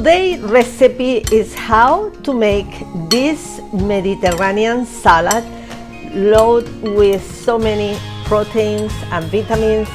Today's recipe is how to make this Mediterranean salad loaded with so many proteins and vitamins.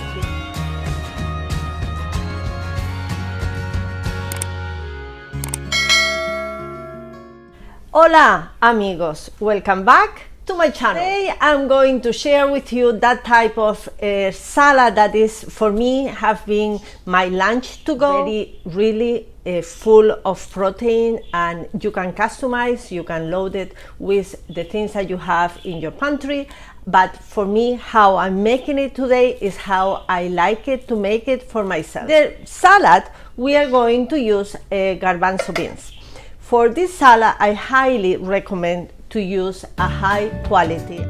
Hola amigos, welcome back to my channel. Today I'm going to share with you that type of salad that is for me have been my lunch to go. Really full of protein, and you can customize, you can load it with the things that you have in your pantry. But for me, how I'm making it today is how I like it to make it for myself. The salad, we are going to use garbanzo beans. For this salad, I highly recommend to use a high quality.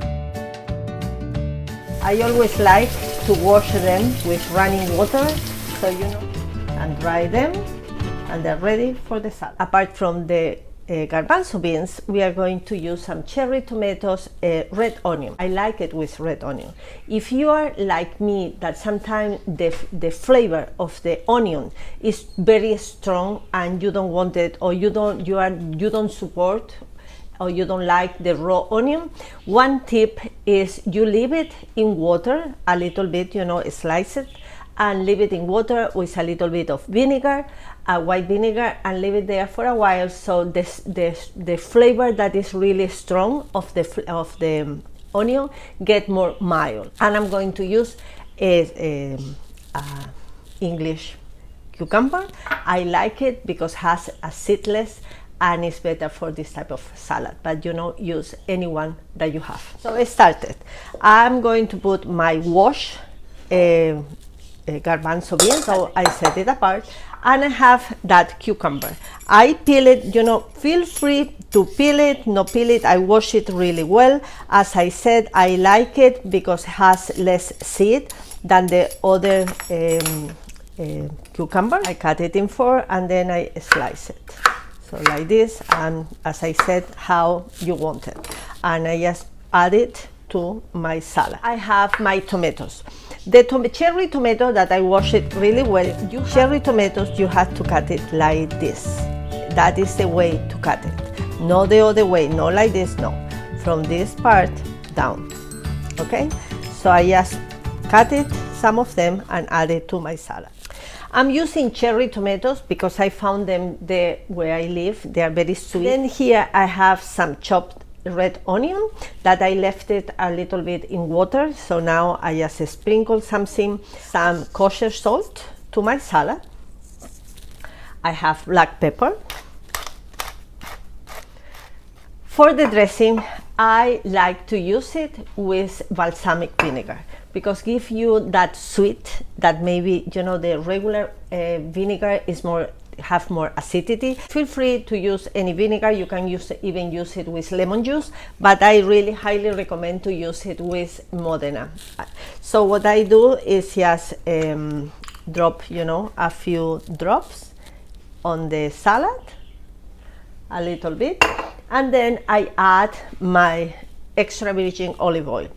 I always like to wash them with running water, so you know, and dry them, and they're ready for the salad. Apart from the garbanzo beans, we are going to use some cherry tomatoes, red onion. I like it with red onion. If you are like me, that sometimes the flavor of the onion is very strong and you don't want it, or you don't support, or you don't like the raw onion, one tip is you leave it in water a little bit, you know, slice it and leave it in water with a little bit of vinegar, white vinegar, and leave it there for a while, so the flavor that is really strong of the onion get more mild. And I'm going to use English cucumber. I like it because it has a seedless and it's better for this type of salad, but you know, use anyone that you have. So I started. I'm going to put my wash garbanzo beans, so I set it apart, and I have that cucumber. I peel it, you know, feel free to peel it, no peel it. I wash it really well. As I said, I like it because it has less seed than the other cucumber. I cut it in four and then I slice it. So like this, and as I said, how you want it. And I just add it to my salad. I have my tomatoes. The cherry tomato that I wash it really well. Cherry tomatoes, you have to cut it like this. That is the way to cut it. Not the other way, not like this, no. From this part down, okay? So I just cut it, some of them, and add it to my salad. I'm using cherry tomatoes because I found them there where I live. They are very sweet. Then here I have some chopped red onion that I left it a little bit in water. So now I just sprinkle some kosher salt to my salad. I have black pepper. For the dressing, I like to use it with balsamic vinegar because give you that sweet that maybe, you know, the regular vinegar is have more acidity. Feel free to use any vinegar. You can even use it with lemon juice, but I really highly recommend to use it with Modena. So what I do is just drop, you know, a few drops on the salad, a little bit, and then I add my extra virgin olive oil.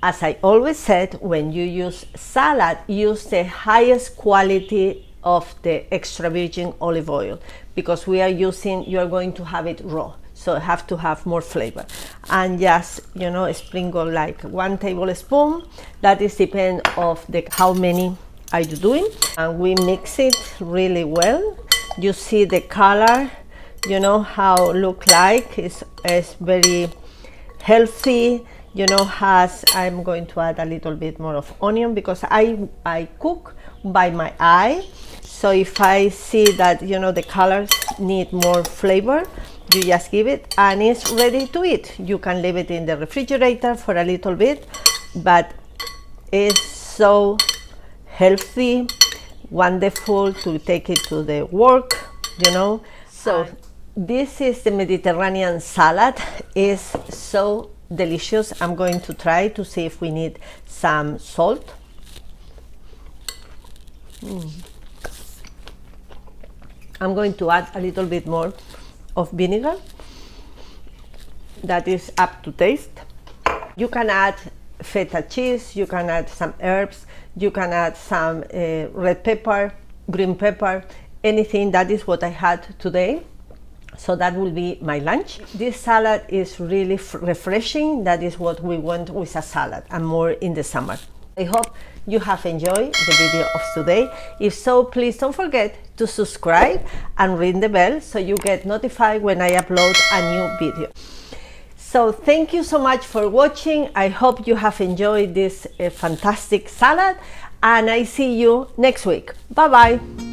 As I always said, when you use salad, use the highest quality of the extra virgin olive oil because you're going to have it raw, so you have to have more flavor. And just, you know, sprinkle like 1 tablespoon. That is depend of how many are you doing, and we mix it really well. You see the color, you know how look like it's very healthy. You know, I'm going to add a little bit more of onion because I cook by my eye. So if I see that, you know, the colors need more flavor, you just give it and it's ready to eat. You can leave it in the refrigerator for a little bit, but it's so healthy, wonderful to take it to the work, you know. So this is the Mediterranean salad. It's so delicious. I'm going to try to see if we need some salt. I'm going to add a little bit more of vinegar. That is up to taste. You can add feta cheese, you can add some herbs, you can add some red pepper, green pepper, anything. That is what I had today. So that will be my lunch. This salad is really refreshing. That is what we want with a salad, and more in the summer. I hope you have enjoyed the video of today. If so, please don't forget to subscribe and ring the bell so you get notified when I upload a new video. So thank you so much for watching. I hope you have enjoyed this fantastic salad, and I see you next week. Bye bye.